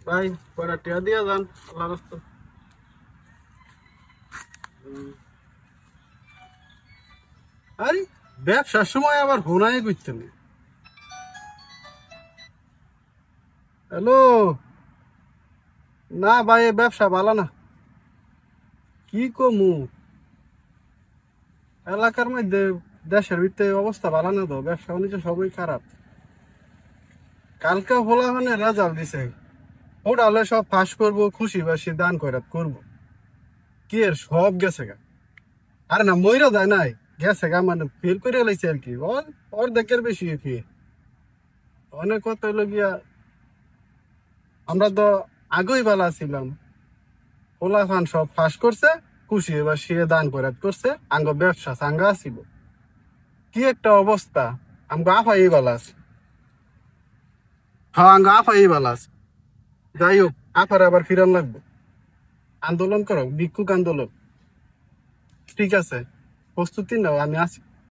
ভাই কয়টা টিয়া দিয়া যান আল্লাহ রাস্তা। আরে ব্যবসার সময় আবার হোনাই করতে নেই। হ্যালো, না ভাই এ ব্যবসা ভালো না। কি কমু, এলাকার মধ্যে দেশের ভিতরে অবস্থা ভালো না, তো ব্যবসা বাণিজ্য সবই খারাপ। কালকে হলা মানে রেজাল্ট দিছে, ওটা হলে সব ফাঁস করবো, খুশি বাসি দান কয়রাত করবো। কি এর সব গেছে গা। আরে না মইরা যায় নাই, গেছে গা, মানে ফেল করে লাইছে আর কি। অর্ধেকের বেশি কি অনেক কথা হইলো গিয়া। আমরা তো আগেই ভালো ছিলাম, ওলা খান সব ফাঁস করছে, খুশি এবার সে দান কয়রাত করছে, আঙ্গ ব্যবসা সাঙ্গা ছিল। কি একটা অবস্থা, আমগো আফাই ভালো আছে। হ্যাঁ আঙ্গ আফাই ভালো আছে। যাই হোক, আফার আবার ফিরান লাগবে। আন্দোলন করো, ভিক্ষুক আন্দোলন। ঠিক আছে, প্রস্তুতি নাও, আমি আছি।